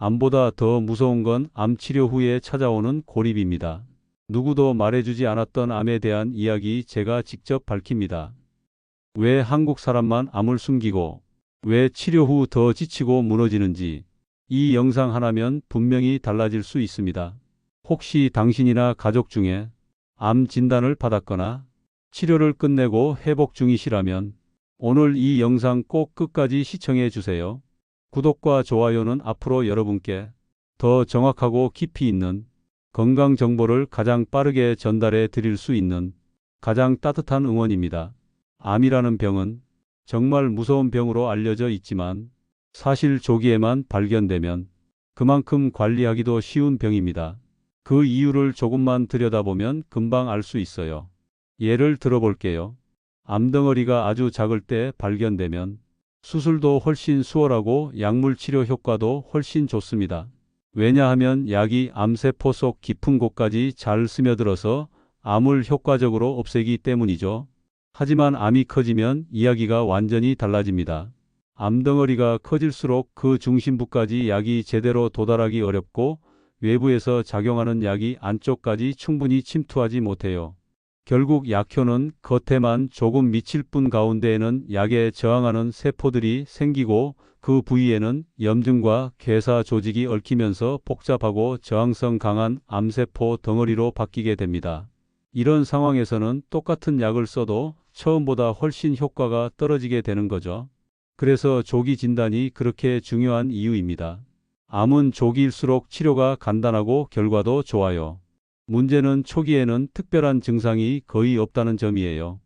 암보다 더 무서운 건 암 치료 후에 찾아오는 고립입니다. 누구도 말해주지 않았던 암에 대한 이야기 제가 직접 밝힙니다. 왜 한국 사람만 암을 숨기고 왜 치료 후 더 지치고 무너지는지 이 영상 하나면 분명히 달라질 수 있습니다. 혹시 당신이나 가족 중에 암 진단을 받았거나 치료를 끝내고 회복 중이시라면 오늘 이 영상 꼭 끝까지 시청해 주세요. 구독과 좋아요는 앞으로 여러분께 더 정확하고 깊이 있는 건강 정보를 가장 빠르게 전달해 드릴 수 있는 가장 따뜻한 응원입니다. 암이라는 병은 정말 무서운 병으로 알려져 있지만 사실 조기에만 발견되면 그만큼 관리하기도 쉬운 병입니다. 그 이유를 조금만 들여다보면 금방 알 수 있어요. 예를 들어볼게요. 암덩어리가 아주 작을 때 발견되면 수술도 훨씬 수월하고 약물 치료 효과도 훨씬 좋습니다. 왜냐하면 약이 암세포 속 깊은 곳까지 잘 스며들어서 암을 효과적으로 없애기 때문이죠. 하지만 암이 커지면 이야기가 완전히 달라집니다. 암덩어리가 커질수록 그 중심부까지 약이 제대로 도달하기 어렵고 외부에서 작용하는 약이 안쪽까지 충분히 침투하지 못해요. 결국 약효는 겉에만 조금 미칠 뿐 가운데에는 약에 저항하는 세포들이 생기고 그 부위에는 염증과 괴사 조직이 얽히면서 복잡하고 저항성 강한 암세포 덩어리로 바뀌게 됩니다. 이런 상황에서는 똑같은 약을 써도 처음보다 훨씬 효과가 떨어지게 되는 거죠. 그래서 조기 진단이 그렇게 중요한 이유입니다. 암은 조기일수록 치료가 간단하고 결과도 좋아요. 문제는 초기에는 특별한 증상이 거의 없다는 점이에요.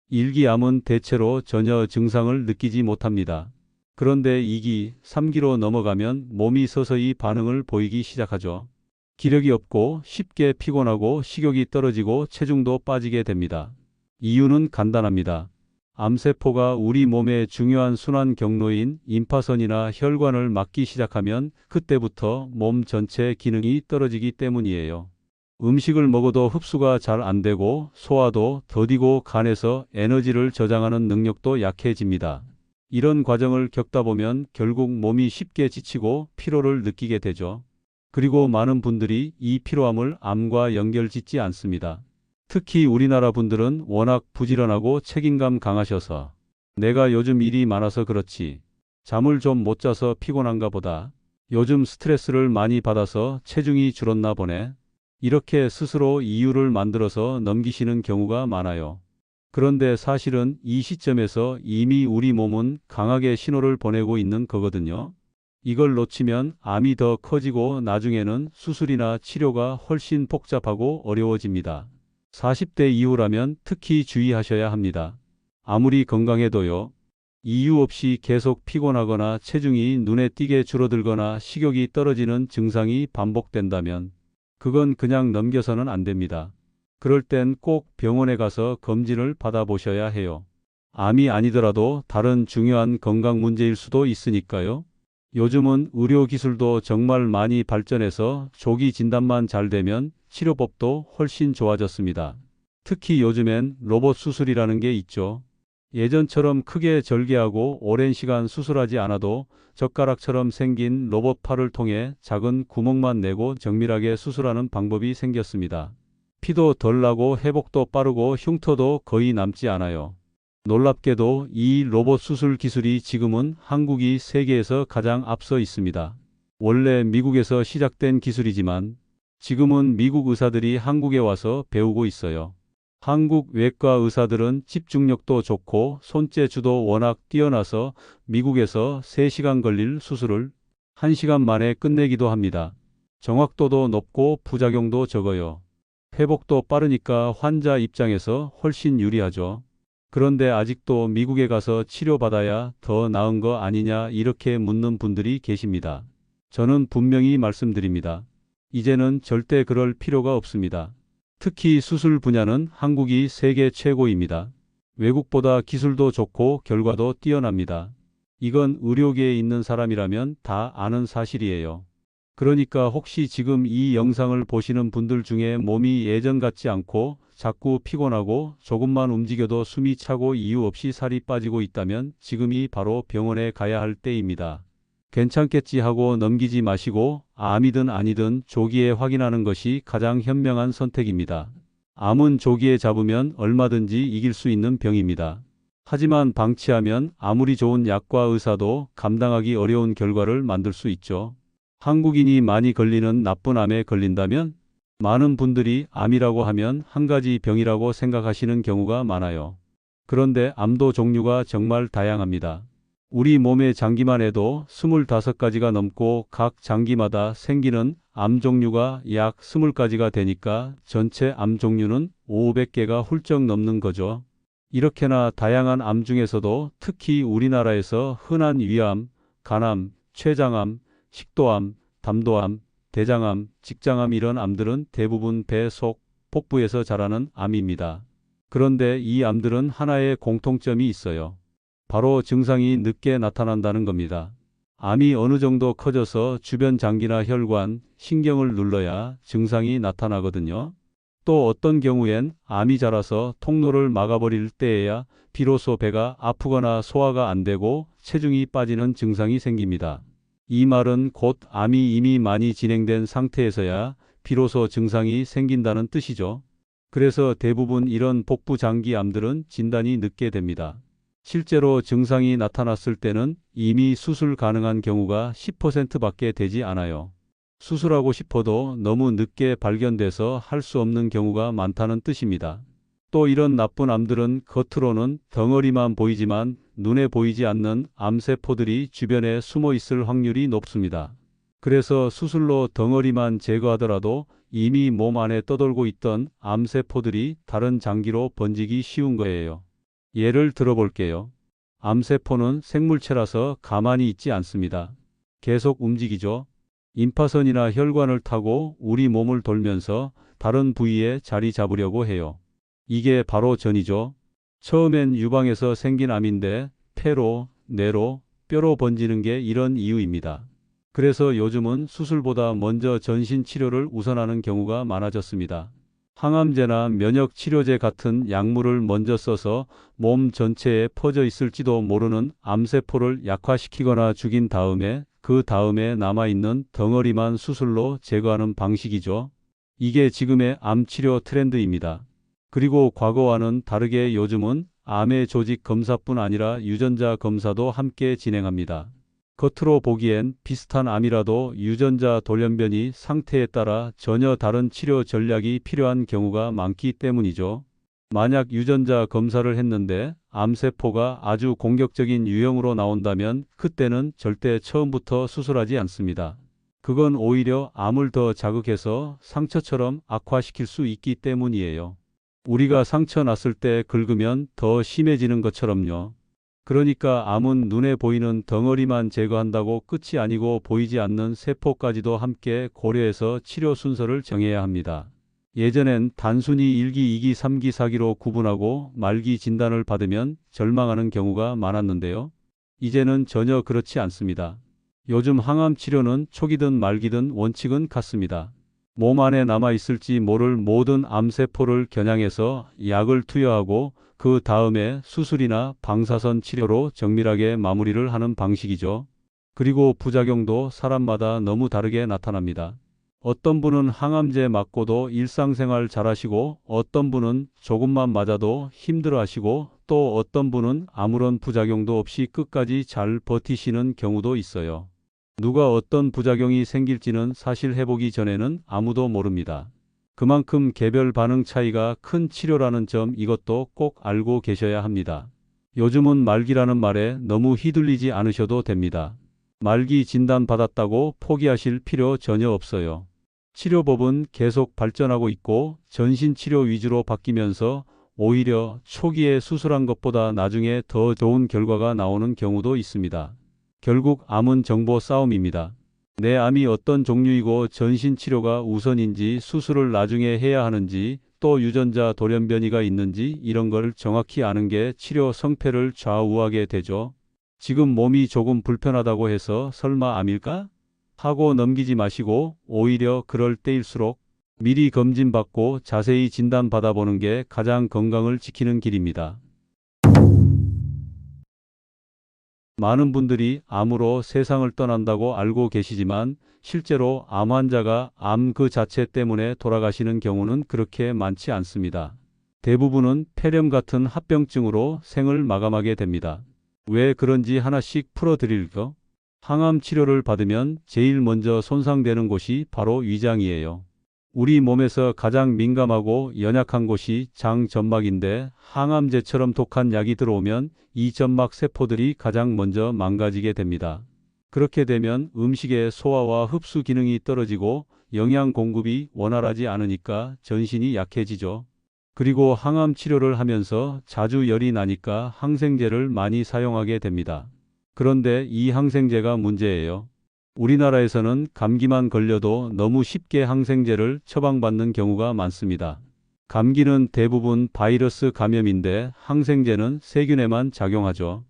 일기암은 대체로 전혀 증상을 느끼지 못합니다. 그런데 2기, 3기로 넘어가면 몸이 서서히 반응을 보이기 시작하죠. 기력이 없고 쉽게 피곤하고 식욕이 떨어지고 체중도 빠지게 됩니다. 이유는 간단합니다. 암세포가 우리 몸의 중요한 순환 경로인 임파선이나 혈관을 막기 시작하면 그때부터 몸 전체 기능이 떨어지기 때문이에요. 음식을 먹어도 흡수가 잘 안 되고 소화도 더디고 간에서 에너지를 저장하는 능력도 약해집니다. 이런 과정을 겪다 보면 결국 몸이 쉽게 지치고 피로를 느끼게 되죠. 그리고 많은 분들이 이 피로함을 암과 연결짓지 않습니다. 특히 우리나라 분들은 워낙 부지런하고 책임감 강하셔서 내가 요즘 일이 많아서 그렇지, 잠을 좀 못 자서 피곤한가 보다, 요즘 스트레스를 많이 받아서 체중이 줄었나 보네, 이렇게 스스로 이유를 만들어서 넘기시는 경우가 많아요. 그런데 사실은 이 시점에서 이미 우리 몸은 강하게 신호를 보내고 있는 거거든요. 이걸 놓치면 암이 더 커지고 나중에는 수술이나 치료가 훨씬 복잡하고 어려워집니다. 40대 이후라면 특히 주의하셔야 합니다. 아무리 건강해도요, 이유 없이 계속 피곤하거나 체중이 눈에 띄게 줄어들거나 식욕이 떨어지는 증상이 반복된다면 그건 그냥 넘겨서는 안 됩니다. 그럴 땐 꼭 병원에 가서 검진을 받아보셔야 해요. 암이 아니더라도 다른 중요한 건강 문제일 수도 있으니까요. 요즘은 의료기술도 정말 많이 발전해서 조기 진단만 잘 되면 치료법도 훨씬 좋아졌습니다. 특히 요즘엔 로봇 수술이라는 게 있죠. 예전처럼 크게 절개하고 오랜 시간 수술하지 않아도 젓가락처럼 생긴 로봇 팔을 통해 작은 구멍만 내고 정밀하게 수술하는 방법이 생겼습니다. 피도 덜 나고 회복도 빠르고 흉터도 거의 남지 않아요. 놀랍게도 이 로봇 수술 기술이 지금은 한국이 세계에서 가장 앞서 있습니다. 원래 미국에서 시작된 기술이지만 지금은 미국 의사들이 한국에 와서 배우고 있어요. 한국 외과 의사들은 집중력도 좋고 손재주도 워낙 뛰어나서 미국에서 3시간 걸릴 수술을 1시간 만에 끝내기도 합니다. 정확도도 높고 부작용도 적어요. 회복도 빠르니까 환자 입장에서 훨씬 유리하죠. 그런데 아직도 미국에 가서 치료받아야 더 나은 거 아니냐 이렇게 묻는 분들이 계십니다. 저는 분명히 말씀드립니다. 이제는 절대 그럴 필요가 없습니다. 특히 수술 분야는 한국이 세계 최고입니다. 외국보다 기술도 좋고 결과도 뛰어납니다. 이건 의료계에 있는 사람이라면 다 아는 사실이에요. 그러니까 혹시 지금 이 영상을 보시는 분들 중에 몸이 예전 같지 않고 자꾸 피곤하고 조금만 움직여도 숨이 차고 이유 없이 살이 빠지고 있다면 지금이 바로 병원에 가야 할 때입니다. 괜찮겠지 하고 넘기지 마시고 암이든 아니든 조기에 확인하는 것이 가장 현명한 선택입니다. 암은 조기에 잡으면 얼마든지 이길 수 있는 병입니다. 하지만 방치하면 아무리 좋은 약과 의사도 감당하기 어려운 결과를 만들 수 있죠. 한국인이 많이 걸리는 나쁜 암에 걸린다면 많은 분들이 암이라고 하면 한 가지 병이라고 생각하시는 경우가 많아요. 그런데 암도 종류가 정말 다양합니다. 우리 몸의 장기만 해도 25가지가 넘고 각 장기마다 생기는 암 종류가 약 20가지가 되니까 전체 암 종류는 500개가 훌쩍 넘는 거죠. 이렇게나 다양한 암 중에서도 특히 우리나라에서 흔한 위암, 간암, 췌장암, 식도암, 담도암, 대장암, 직장암 이런 암들은 대부분 배 속, 복부에서 자라는 암입니다. 그런데 이 암들은 하나의 공통점이 있어요. 바로 증상이 늦게 나타난다는 겁니다. 암이 어느 정도 커져서 주변 장기나 혈관, 신경을 눌러야 증상이 나타나거든요. 또 어떤 경우엔 암이 자라서 통로를 막아버릴 때에야 비로소 배가 아프거나 소화가 안 되고 체중이 빠지는 증상이 생깁니다. 이 말은 곧 암이 이미 많이 진행된 상태에서야 비로소 증상이 생긴다는 뜻이죠. 그래서 대부분 이런 복부 장기 암들은 진단이 늦게 됩니다. 실제로 증상이 나타났을 때는 이미 수술 가능한 경우가 10%밖에 되지 않아요. 수술하고 싶어도 너무 늦게 발견돼서 할 수 없는 경우가 많다는 뜻입니다. 또 이런 나쁜 암들은 겉으로는 덩어리만 보이지만 눈에 보이지 않는 암세포들이 주변에 숨어 있을 확률이 높습니다. 그래서 수술로 덩어리만 제거하더라도 이미 몸 안에 떠돌고 있던 암세포들이 다른 장기로 번지기 쉬운 거예요. 예를 들어볼게요. 암세포는 생물체라서 가만히 있지 않습니다. 계속 움직이죠. 임파선이나 혈관을 타고 우리 몸을 돌면서 다른 부위에 자리 잡으려고 해요. 이게 바로 전이죠. 처음엔 유방에서 생긴 암인데 폐로, 뇌로, 뼈로 번지는 게 이런 이유입니다. 그래서 요즘은 수술보다 먼저 전신 치료를 우선하는 경우가 많아졌습니다. 항암제나 면역 치료제 같은 약물을 먼저 써서 몸 전체에 퍼져 있을지도 모르는 암세포를 약화시키거나 죽인 다음에 그 다음에 남아있는 덩어리만 수술로 제거하는 방식이죠. 이게 지금의 암 치료 트렌드입니다. 그리고 과거와는 다르게 요즘은 암의 조직 검사뿐 아니라 유전자 검사도 함께 진행합니다. 겉으로 보기엔 비슷한 암이라도 유전자 돌연변이 상태에 따라 전혀 다른 치료 전략이 필요한 경우가 많기 때문이죠. 만약 유전자 검사를 했는데 암세포가 아주 공격적인 유형으로 나온다면 그때는 절대 처음부터 수술하지 않습니다. 그건 오히려 암을 더 자극해서 상처처럼 악화시킬 수 있기 때문이에요. 우리가 상처 났을 때 긁으면 더 심해지는 것처럼요. 그러니까 암은 눈에 보이는 덩어리만 제거한다고 끝이 아니고 보이지 않는 세포까지도 함께 고려해서 치료 순서를 정해야 합니다. 예전엔 단순히 1기, 2기, 3기, 4기로 구분하고 말기 진단을 받으면 절망하는 경우가 많았는데요. 이제는 전혀 그렇지 않습니다. 요즘 항암 치료는 초기든 말기든 원칙은 같습니다. 몸 안에 남아있을지 모를 모든 암세포를 겨냥해서 약을 투여하고 그 다음에 수술이나 방사선 치료로 정밀하게 마무리를 하는 방식이죠. 그리고 부작용도 사람마다 너무 다르게 나타납니다. 어떤 분은 항암제 맞고도 일상생활 잘하시고 어떤 분은 조금만 맞아도 힘들어하시고 또 어떤 분은 아무런 부작용도 없이 끝까지 잘 버티시는 경우도 있어요. 누가 어떤 부작용이 생길지는 사실 해보기 전에는 아무도 모릅니다. 그만큼 개별 반응 차이가 큰 치료라는 점 이것도 꼭 알고 계셔야 합니다. 요즘은 말기라는 말에 너무 휘둘리지 않으셔도 됩니다. 말기 진단 받았다고 포기하실 필요 전혀 없어요. 치료법은 계속 발전하고 있고 전신 치료 위주로 바뀌면서 오히려 초기에 수술한 것보다 나중에 더 좋은 결과가 나오는 경우도 있습니다. 결국 암은 정보 싸움입니다. 내 암이 어떤 종류이고 전신 치료가 우선인지 수술을 나중에 해야 하는지 또 유전자 돌연변이가 있는지 이런 걸 정확히 아는 게 치료 성패를 좌우하게 되죠. 지금 몸이 조금 불편하다고 해서 설마 암일까? 하고 넘기지 마시고 오히려 그럴 때일수록 미리 검진받고 자세히 진단받아보는 게 가장 건강을 지키는 길입니다. 많은 분들이 암으로 세상을 떠난다고 알고 계시지만 실제로 암 환자가 암 그 자체 때문에 돌아가시는 경우는 그렇게 많지 않습니다. 대부분은 폐렴 같은 합병증으로 생을 마감하게 됩니다. 왜 그런지 하나씩 풀어드릴까? 항암 치료를 받으면 제일 먼저 손상되는 곳이 바로 위장이에요. 우리 몸에서 가장 민감하고 연약한 곳이 장 점막인데 항암제처럼 독한 약이 들어오면 이 점막 세포들이 가장 먼저 망가지게 됩니다. 그렇게 되면 음식의 소화와 흡수 기능이 떨어지고 영양 공급이 원활하지 않으니까 전신이 약해지죠. 그리고 항암 치료를 하면서 자주 열이 나니까 항생제를 많이 사용하게 됩니다. 그런데 이 항생제가 문제예요. 우리나라에서는 감기만 걸려도 너무 쉽게 항생제를 처방받는 경우가 많습니다. 감기는 대부분 바이러스 감염인데 항생제는 세균에만 작용하죠.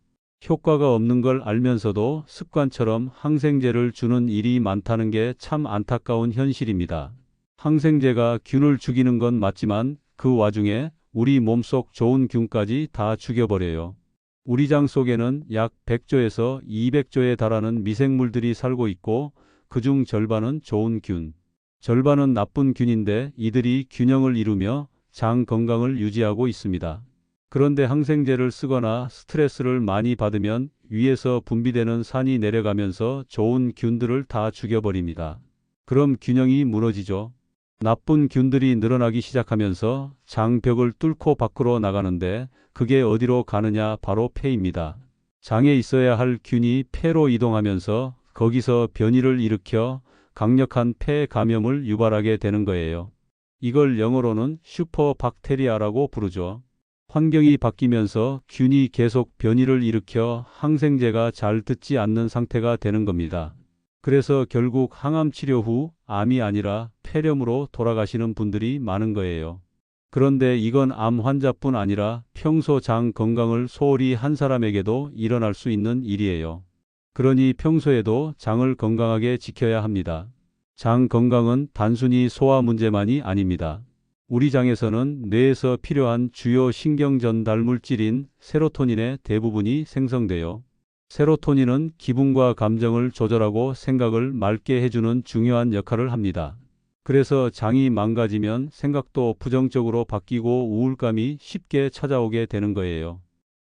효과가 없는 걸 알면서도 습관처럼 항생제를 주는 일이 많다는 게 참 안타까운 현실입니다. 항생제가 균을 죽이는 건 맞지만 그 와중에 우리 몸속 좋은 균까지 다 죽여버려요. 우리 장 속에는 약 100조에서 200조에 달하는 미생물들이 살고 있고 그중 절반은 좋은 균, 절반은 나쁜 균인데 이들이 균형을 이루며 장 건강을 유지하고 있습니다. 그런데 항생제를 쓰거나 스트레스를 많이 받으면 위에서 분비되는 산이 내려가면서 좋은 균들을 다 죽여버립니다. 그럼 균형이 무너지죠. 나쁜 균들이 늘어나기 시작하면서 장벽을 뚫고 밖으로 나가는데 그게 어디로 가느냐 바로 폐입니다. 장에 있어야 할 균이 폐로 이동하면서 거기서 변이를 일으켜 강력한 폐 감염을 유발하게 되는 거예요. 이걸 영어로는 슈퍼박테리아라고 부르죠. 환경이 바뀌면서 균이 계속 변이를 일으켜 항생제가 잘 듣지 않는 상태가 되는 겁니다. 그래서 결국 항암 치료 후 암이 아니라 폐렴으로 돌아가시는 분들이 많은 거예요. 그런데 이건 암 환자뿐 아니라 평소 장 건강을 소홀히 한 사람에게도 일어날 수 있는 일이에요. 그러니 평소에도 장을 건강하게 지켜야 합니다. 장 건강은 단순히 소화 문제만이 아닙니다. 우리 장에서는 뇌에서 필요한 주요 신경 전달 물질인 세로토닌의 대부분이 생성돼요. 세로토닌은 기분과 감정을 조절하고 생각을 맑게 해주는 중요한 역할을 합니다. 그래서 장이 망가지면 생각도 부정적으로 바뀌고 우울감이 쉽게 찾아오게 되는 거예요.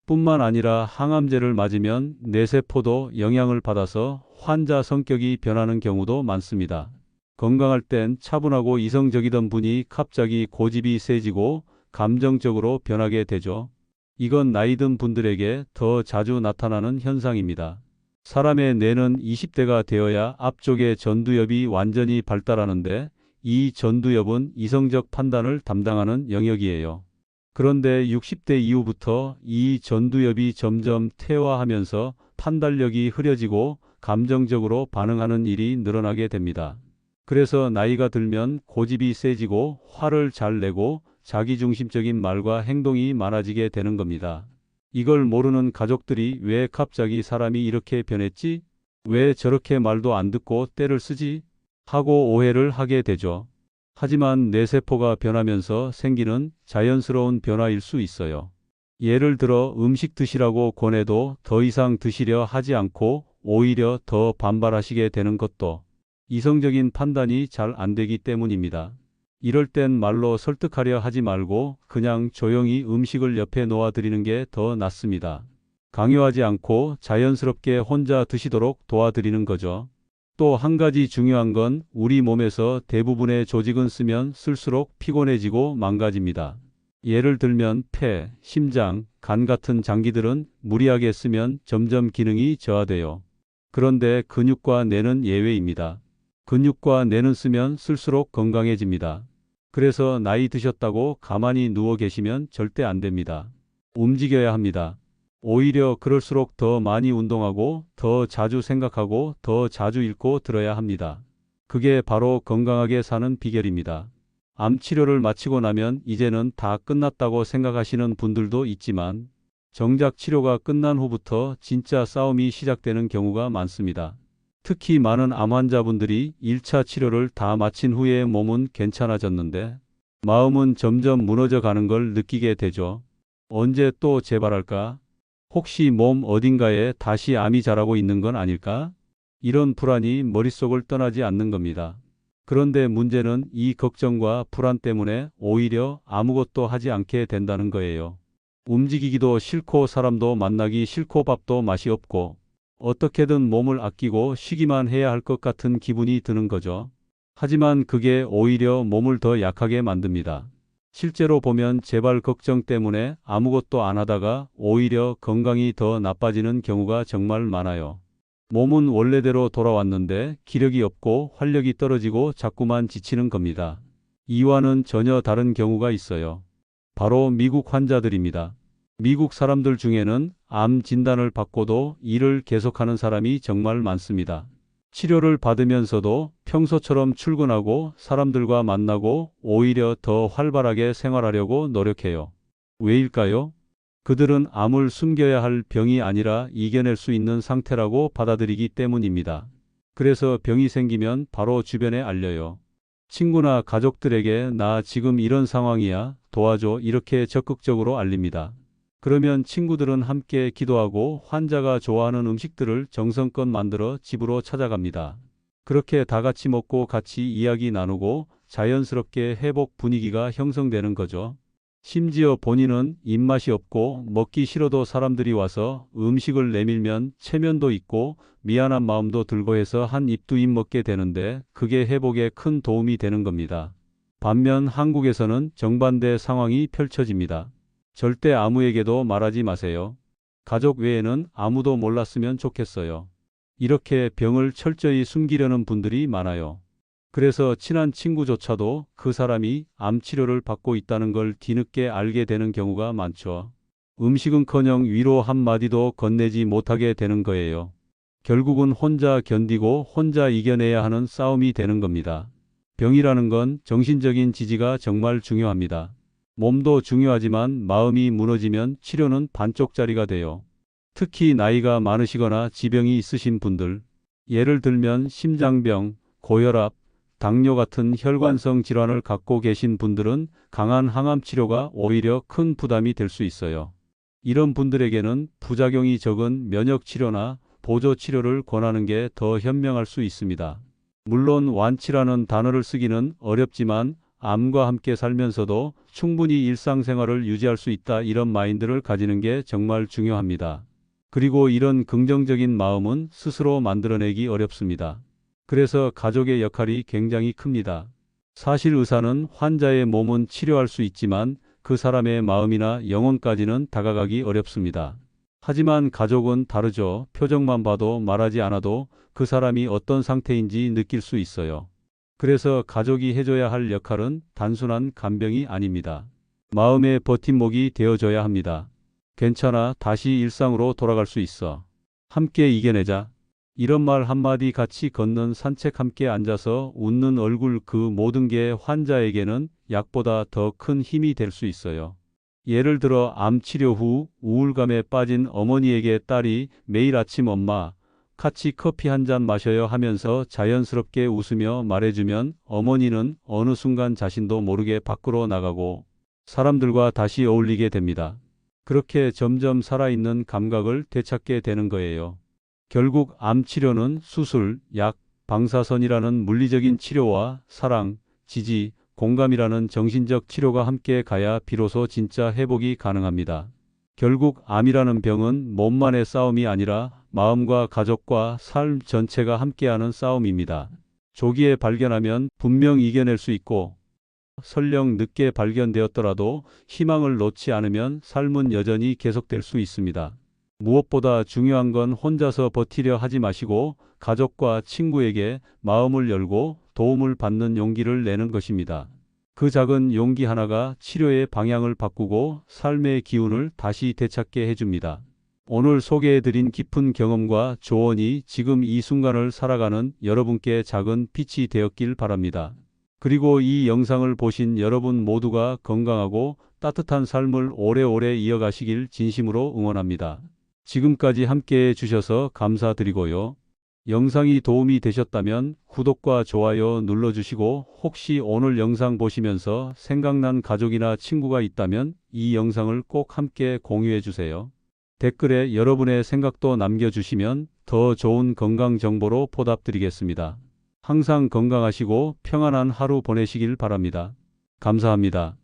뿐만 아니라 항암제를 맞으면 뇌세포도 영향을 받아서 환자 성격이 변하는 경우도 많습니다. 건강할 땐 차분하고 이성적이던 분이 갑자기 고집이 세지고 감정적으로 변하게 되죠. 이건 나이 든 분들에게 더 자주 나타나는 현상입니다. 사람의 뇌는 20대가 되어야 앞쪽의 전두엽이 완전히 발달하는데 이 전두엽은 이성적 판단을 담당하는 영역이에요. 그런데 60대 이후부터 이 전두엽이 점점 퇴화하면서 판단력이 흐려지고 감정적으로 반응하는 일이 늘어나게 됩니다. 그래서 나이가 들면 고집이 세지고 화를 잘 내고 자기중심적인 말과 행동이 많아지게 되는 겁니다. 이걸 모르는 가족들이 왜 갑자기 사람이 이렇게 변했지? 왜 저렇게 말도 안 듣고 때를 쓰지? 하고 오해를 하게 되죠. 하지만 뇌세포가 변하면서 생기는 자연스러운 변화일 수 있어요. 예를 들어 음식 드시라고 권해도 더 이상 드시려 하지 않고 오히려 더 반발하시게 되는 것도 이성적인 판단이 잘 안 되기 때문입니다. 이럴 땐 말로 설득하려 하지 말고 그냥 조용히 음식을 옆에 놓아드리는 게 더 낫습니다. 강요하지 않고 자연스럽게 혼자 드시도록 도와드리는 거죠. 또 한 가지 중요한 건 우리 몸에서 대부분의 조직은 쓰면 쓸수록 피곤해지고 망가집니다. 예를 들면 폐, 심장, 간 같은 장기들은 무리하게 쓰면 점점 기능이 저하돼요. 그런데 근육과 뇌는 예외입니다. 근육과 뇌는 쓰면 쓸수록 건강해집니다. 그래서 나이 드셨다고 가만히 누워 계시면 절대 안 됩니다. 움직여야 합니다. 오히려 그럴수록 더 많이 운동하고 더 자주 생각하고 더 자주 읽고 들어야 합니다. 그게 바로 건강하게 사는 비결입니다. 암 치료를 마치고 나면 이제는 다 끝났다고 생각하시는 분들도 있지만 정작 치료가 끝난 후부터 진짜 싸움이 시작되는 경우가 많습니다. 특히 많은 암 환자분들이 1차 치료를 다 마친 후에 몸은 괜찮아졌는데 마음은 점점 무너져 가는 걸 느끼게 되죠. 언제 또 재발할까? 혹시 몸 어딘가에 다시 암이 자라고 있는 건 아닐까? 이런 불안이 머릿속을 떠나지 않는 겁니다. 그런데 문제는 이 걱정과 불안 때문에 오히려 아무것도 하지 않게 된다는 거예요. 움직이기도 싫고 사람도 만나기 싫고 밥도 맛이 없고 어떻게든 몸을 아끼고 쉬기만 해야 할 것 같은 기분이 드는 거죠. 하지만 그게 오히려 몸을 더 약하게 만듭니다. 실제로 보면 재발 걱정 때문에 아무것도 안 하다가 오히려 건강이 더 나빠지는 경우가 정말 많아요. 몸은 원래대로 돌아왔는데 기력이 없고 활력이 떨어지고 자꾸만 지치는 겁니다. 이와는 전혀 다른 경우가 있어요. 바로 미국 환자들입니다. 미국 사람들 중에는 암 진단을 받고도 일을 계속하는 사람이 정말 많습니다. 치료를 받으면서도 평소처럼 출근하고 사람들과 만나고 오히려 더 활발하게 생활하려고 노력해요. 왜일까요? 그들은 암을 숨겨야 할 병이 아니라 이겨낼 수 있는 상태라고 받아들이기 때문입니다. 그래서 병이 생기면 바로 주변에 알려요. 친구나 가족들에게 나 지금 이런 상황이야, 도와줘 이렇게 적극적으로 알립니다. 그러면 친구들은 함께 기도하고 환자가 좋아하는 음식들을 정성껏 만들어 집으로 찾아갑니다. 그렇게 다 같이 먹고 같이 이야기 나누고 자연스럽게 회복 분위기가 형성되는 거죠. 심지어 본인은 입맛이 없고 먹기 싫어도 사람들이 와서 음식을 내밀면 체면도 있고 미안한 마음도 들고 해서 한 입 두 입 먹게 되는데 그게 회복에 큰 도움이 되는 겁니다. 반면 한국에서는 정반대 상황이 펼쳐집니다. 절대 아무에게도 말하지 마세요. 가족 외에는 아무도 몰랐으면 좋겠어요. 이렇게 병을 철저히 숨기려는 분들이 많아요. 그래서 친한 친구조차도 그 사람이 암 치료를 받고 있다는 걸 뒤늦게 알게 되는 경우가 많죠. 음식은커녕 위로 한마디도 건네지 못하게 되는 거예요. 결국은 혼자 견디고 혼자 이겨내야 하는 싸움이 되는 겁니다. 병이라는 건 정신적인 지지가 정말 중요합니다. 몸도 중요하지만 마음이 무너지면 치료는 반쪽짜리가 돼요. 특히 나이가 많으시거나 지병이 있으신 분들, 예를 들면 심장병, 고혈압, 당뇨 같은 혈관성 질환을 갖고 계신 분들은 강한 항암 치료가 오히려 큰 부담이 될 수 있어요. 이런 분들에게는 부작용이 적은 면역 치료나 보조 치료를 권하는 게 더 현명할 수 있습니다. 물론 완치라는 단어를 쓰기는 어렵지만 암과 함께 살면서도 충분히 일상생활을 유지할 수 있다 이런 마인드를 가지는 게 정말 중요합니다. 그리고 이런 긍정적인 마음은 스스로 만들어내기 어렵습니다. 그래서 가족의 역할이 굉장히 큽니다. 사실 의사는 환자의 몸은 치료할 수 있지만 그 사람의 마음이나 영혼까지는 다가가기 어렵습니다. 하지만 가족은 다르죠. 표정만 봐도 말하지 않아도 그 사람이 어떤 상태인지 느낄 수 있어요. 그래서 가족이 해줘야 할 역할은 단순한 간병이 아닙니다. 마음의 버팀목이 되어줘야 합니다. 괜찮아, 다시 일상으로 돌아갈 수 있어. 함께 이겨내자. 이런 말 한마디 같이 걷는 산책 함께 앉아서 웃는 얼굴 그 모든 게 환자에게는 약보다 더 큰 힘이 될 수 있어요. 예를 들어 암 치료 후 우울감에 빠진 어머니에게 딸이 매일 아침 엄마, 같이 커피 한 잔 마셔요 하면서 자연스럽게 웃으며 말해주면 어머니는 어느 순간 자신도 모르게 밖으로 나가고 사람들과 다시 어울리게 됩니다. 그렇게 점점 살아있는 감각을 되찾게 되는 거예요. 결국 암 치료는 수술, 약, 방사선이라는 물리적인 치료와 사랑, 지지, 공감이라는 정신적 치료가 함께 가야 비로소 진짜 회복이 가능합니다. 결국 암이라는 병은 몸만의 싸움이 아니라 마음과 가족과 삶 전체가 함께하는 싸움입니다. 조기에 발견하면 분명 이겨낼 수 있고 설령 늦게 발견되었더라도 희망을 놓지 않으면 삶은 여전히 계속될 수 있습니다. 무엇보다 중요한 건 혼자서 버티려 하지 마시고 가족과 친구에게 마음을 열고 도움을 받는 용기를 내는 것입니다. 그 작은 용기 하나가 치료의 방향을 바꾸고 삶의 기운을 다시 되찾게 해줍니다. 오늘 소개해드린 깊은 경험과 조언이 지금 이 순간을 살아가는 여러분께 작은 빛이 되었길 바랍니다. 그리고 이 영상을 보신 여러분 모두가 건강하고 따뜻한 삶을 오래오래 이어가시길 진심으로 응원합니다. 지금까지 함께해 주셔서 감사드리고요. 영상이 도움이 되셨다면 구독과 좋아요 눌러주시고 혹시 오늘 영상 보시면서 생각난 가족이나 친구가 있다면 이 영상을 꼭 함께 공유해 주세요. 댓글에 여러분의 생각도 남겨주시면 더 좋은 건강 정보로 보답드리겠습니다. 항상 건강하시고 평안한 하루 보내시길 바랍니다. 감사합니다.